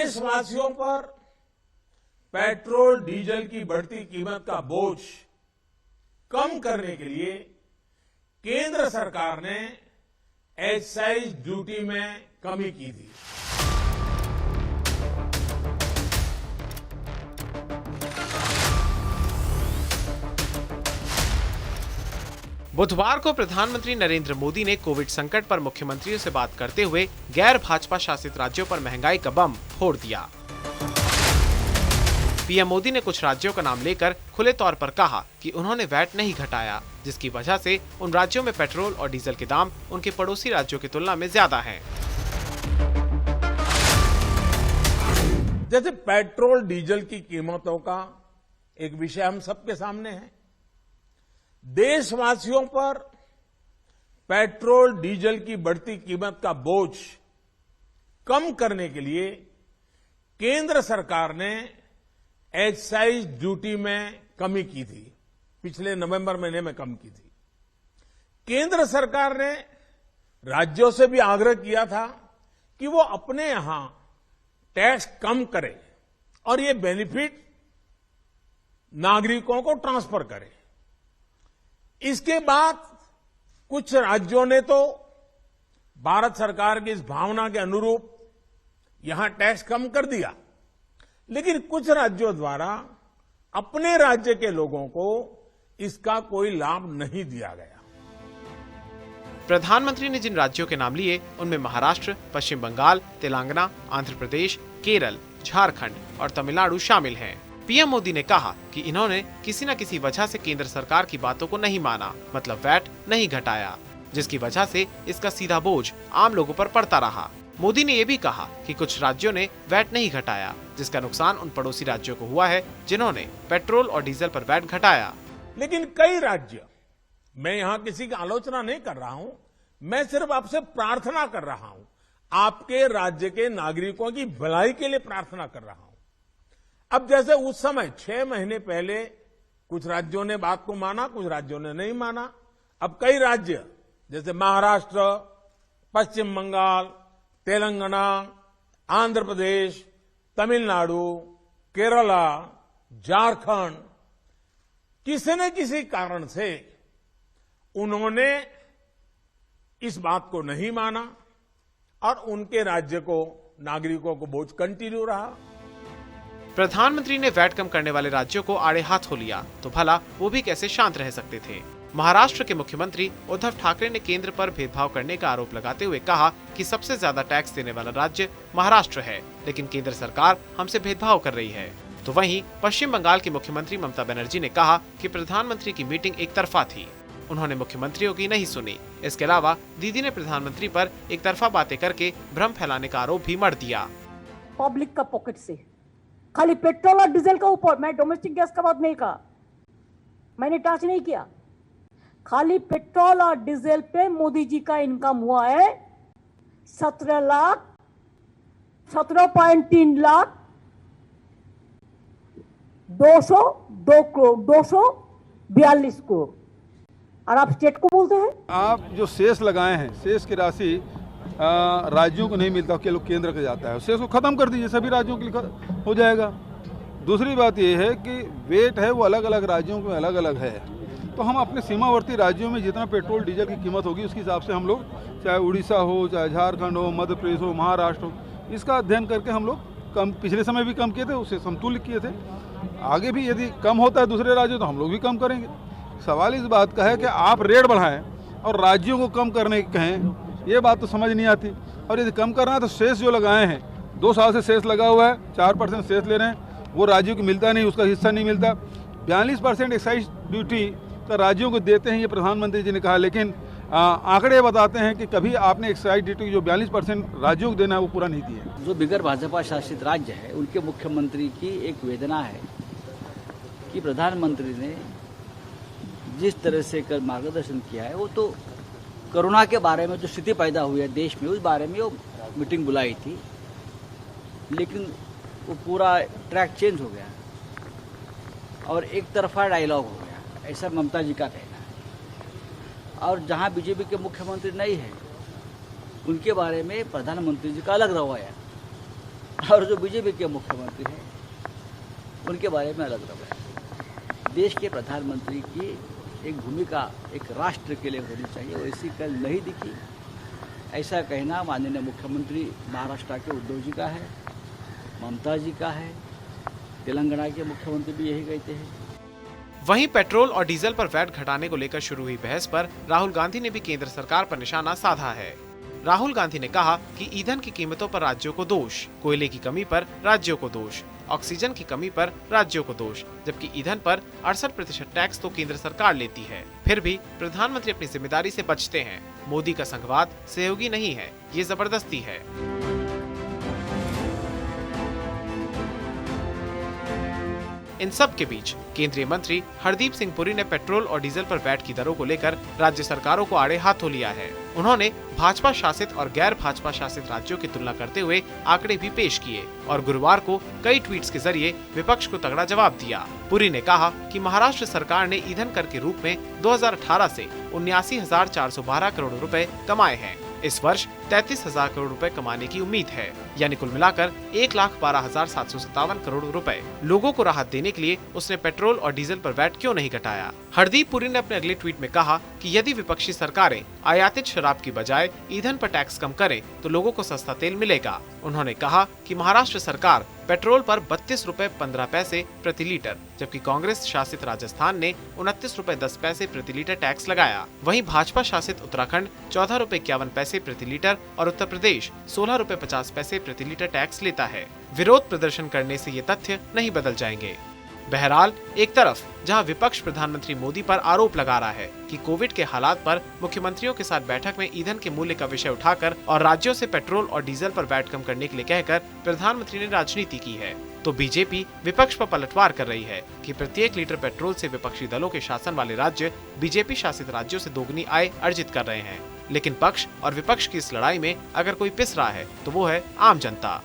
देशवासियों पर petrol diesel की बढ़ती कीमत का बोझ कम करने के लिए केंद्र सरकार ने एक्साइज ड्यूटी में कमी की थी। बुधवार को प्रधानमंत्री नरेंद्र मोदी ने कोविड संकट पर मुख्यमंत्रियों से बात करते हुए गैर भाजपा शासित राज्यों पर महंगाई का बम फोड़ दिया। पीएम मोदी ने कुछ राज्यों का नाम लेकर खुले तौर पर कहा कि उन्होंने वैट नहीं घटाया, जिसकी वजह से उन राज्यों में पेट्रोल और डीजल के दाम उनके पड़ोसी राज्यों की तुलना में ज्यादा हैं। जैसे पेट्रोल डीजल की कीमतों का एक विषय हम सबके सामने है। देशवासियों पर पेट्रोल डीजल की बढ़ती कीमत का बोझ कम करने के लिए केंद्र सरकार ने एक्साइज ड्यूटी में कमी की थी। पिछले नवंबर महीने में कम की थी। केंद्र सरकार ने राज्यों से भी आग्रह किया था कि वो अपने यहां टैक्स कम करें और ये बेनिफिट नागरिकों को ट्रांसफर करें। इसके बाद कुछ राज्यों ने तो भारत सरकार की इस भावना के अनुरूप यहां टैक्स कम कर दिया, लेकिन कुछ राज्यों द्वारा अपने राज्य के लोगों को इसका कोई लाभ नहीं दिया गया। प्रधानमंत्री ने जिन राज्यों के नाम लिए उनमें महाराष्ट्र, पश्चिम बंगाल, तेलंगाना, आंध्र प्रदेश, केरल, झारखंड और तमिलनाडु शामिल हैं। पीएम मोदी ने कहा कि इन्होंने किसी न किसी वजह से केंद्र सरकार की बातों को नहीं माना, मतलब वैट नहीं घटाया, जिसकी वजह से इसका सीधा बोझ आम लोगों पर पड़ता रहा। मोदी ने ये भी कहा कि कुछ राज्यों ने वैट नहीं घटाया, जिसका नुकसान उन पड़ोसी राज्यों को हुआ है जिन्होंने पेट्रोल और डीजल पर वैट घटाया। लेकिन कई राज्य, मैं यहां किसी की आलोचना नहीं कर रहा हूं, मैं सिर्फ आपसे प्रार्थना कर रहा हूं, आपके राज्य के नागरिकों की भलाई के लिए प्रार्थना कर रहा हूं। अब जैसे उस समय 6 महीने पहले कुछ राज्यों ने बात को माना, कुछ राज्यों ने नहीं माना। अब कई राज्य जैसे महाराष्ट्र, पश्चिम बंगाल, तेलंगाना, आंध्र प्रदेश, तमिलनाडु, केरला, झारखंड, किसी न किसी कारण से उन्होंने इस बात को नहीं माना और उनके राज्य को, नागरिकों को बोझ कंटिन्यू रहा। प्रधानमंत्री ने वैट कम करने वाले राज्यों को आड़े हाथों लिया, तो भला वो भी कैसे शांत रह सकते थे। महाराष्ट्र के मुख्यमंत्री उद्धव ठाकरे ने केंद्र पर भेदभाव करने का आरोप लगाते हुए कहा कि सबसे ज्यादा टैक्स देने वाला राज्य महाराष्ट्र है, लेकिन केंद्र सरकार हमसे भेदभाव कर रही है। तो वहीं पश्चिम बंगाल की मुख्यमंत्री ममता बनर्जी ने कहा कि प्रधानमंत्री की मीटिंग एक तरफा थी, उन्होंने मुख्यमंत्रियों की नहीं सुनी। इसके अलावा दीदी ने प्रधानमंत्री पर एक तरफा बातें करके भ्रम फैलाने का आरोप भी मढ़ दिया। पब्लिक का पॉकेट से खाली पेट्रोल और डीजल का ऊपर, मैं डोमेस्टिक गैस का बात नहीं कहा, मैंने टच नहीं किया। खाली पेट्रोल और डीजल पे मोदी जी का इनकम हुआ है 17 लाख 17.3 लाख 202 करोड़ 242 करोड़, और आप स्टेट को बोलते हैं। आप जो सेस लगाए हैं, सेस की राशि राज्यों को नहीं मिलता, केंद्र को जाता है। सेस को खत्म कर दीजिए, सभी राज्यों के लिए हो जाएगा। दूसरी बात यह है कि वेट है वो अलग अलग राज्यों में अलग अलग है, तो हम अपने सीमावर्ती राज्यों में जितना पेट्रोल डीजल की कीमत होगी उसके हिसाब से हम लोग, चाहे उड़ीसा हो, चाहे झारखंड हो, मध्य प्रदेश हो, महाराष्ट्र हो, इसका अध्ययन करके हम लोग कम, पिछले समय भी कम किए थे, उससे समतुल्य किए थे। आगे भी यदि कम होता है दूसरे राज्यों तो हम लोग भी कम करेंगे। सवाल इस बात का है कि आप रेट बढ़ाएं और राज्यों को कम करने कहें, ये बात तो समझ नहीं आती। और यदि कम करना है तो सेस जो लगाए हैं, 2 साल से सेस लगा हुआ है, 4% सेस ले रहे हैं, वो राज्यों को मिलता नहीं, उसका हिस्सा नहीं मिलता। 42% एक्साइज ड्यूटी का राज्यों को देते हैं, ये प्रधानमंत्री जी ने कहा, लेकिन आंकड़े बताते हैं कि कभी आपने एक्साइज ड्यूटी जो 42% राज्यों को देना है वो पूरा नहीं दिया। जो बिगर भाजपा शासित राज्य है उनके मुख्यमंत्री की एक वेदना है कि प्रधानमंत्री ने जिस तरह से कर मार्गदर्शन किया है, वो तो कोरोना के बारे में जो स्थिति पैदा हुई है देश में, उस बारे में वो मीटिंग बुलाई थी, लेकिन वो पूरा ट्रैक चेंज हो गया और एक तरफा डायलॉग हो गया, ऐसा ममता जी का कहना है। और जहां बीजेपी के मुख्यमंत्री नहीं है, उनके बारे में प्रधानमंत्री जी का अलग रवैया। और जो बीजेपी के मुख्यमंत्री हैं उनके बारे में अलग रवैया। देश के प्रधानमंत्री की एक भूमिका एक राष्ट्र के लिए होनी चाहिए, वैसी कल नहीं दिखी। ऐसा कहना माननीय मुख्यमंत्री महाराष्ट्र के उद्धव जी का है, ममता जी का है, तेलंगाना के मुख्यमंत्री भी यही कहते हैं। वहीं पेट्रोल और डीजल पर वैट घटाने को लेकर शुरू हुई बहस पर राहुल गांधी ने भी केंद्र सरकार पर निशाना साधा है। राहुल गांधी ने कहा कि ईंधन की कीमतों पर राज्यों को दोष, कोयले की कमी पर राज्यों को दोष, ऑक्सीजन की कमी पर राज्यों को दोष, जबकि ईंधन पर 68% टैक्स तो केंद्र सरकार लेती है। फिर भी प्रधानमंत्री अपनी जिम्मेदारी से बचते हैं। मोदी का संघवाद सहयोगी नहीं है, ये जबरदस्ती है। इन सब के बीच केंद्रीय मंत्री हरदीप सिंह पुरी ने पेट्रोल और डीजल पर वैट की दरों को लेकर राज्य सरकारों को आड़े हाथों लिया है। उन्होंने भाजपा शासित और गैर भाजपा शासित राज्यों की तुलना करते हुए आंकड़े भी पेश किए और गुरुवार को कई ट्वीट्स के जरिए विपक्ष को तगड़ा जवाब दिया। पुरी ने कहा कि महाराष्ट्र सरकार ने ईंधन कर के रूप में 2018 से 79,412 करोड़ रुपए कमाए हैं। इस वर्ष 33,000 करोड़ रुपए कमाने की उम्मीद है, यानी कुल मिलाकर 1,12,757 करोड़ रुपए। लोगों को राहत देने के लिए उसने पेट्रोल और डीजल पर वैट क्यों नहीं घटाया? हरदीप पुरी ने अपने अगले ट्वीट में कहा कि यदि विपक्षी सरकारें आयातित शराब की बजाय ईंधन पर टैक्स कम करें तो लोगों को सस्ता तेल मिलेगा। उन्होंने कहा कि महाराष्ट्र सरकार पेट्रोल पर 32 रुपए 15 पैसे प्रति लीटर, जबकि कांग्रेस शासित राजस्थान ने 29 रुपए 10 पैसे प्रति लीटर टैक्स लगाया। वहीं भाजपा शासित उत्तराखंड 14 रुपए 51 पैसे प्रति लीटर और उत्तर प्रदेश 16 रुपए 50 पैसे प्रति लीटर टैक्स लेता है। विरोध प्रदर्शन करने से ये तथ्य नहीं बदल जाएंगे। बहरहाल, एक तरफ जहां विपक्ष प्रधानमंत्री मोदी पर आरोप लगा रहा है कि कोविड के हालात पर मुख्यमंत्रियों के साथ बैठक में ईंधन के मूल्य का विषय उठाकर और राज्यों से पेट्रोल और डीजल पर वैट कम करने के लिए कहकर प्रधानमंत्री ने राजनीति की है, तो बीजेपी विपक्ष पर पलटवार कर रही है कि प्रत्येक लीटर पेट्रोल से विपक्षी दलों के शासन वाले राज्य बीजेपी शासित राज्यों से दोगुनी आय अर्जित कर रहे हैं। लेकिन पक्ष और विपक्ष की इस लड़ाई में अगर कोई पिस रहा है तो वो है आम जनता।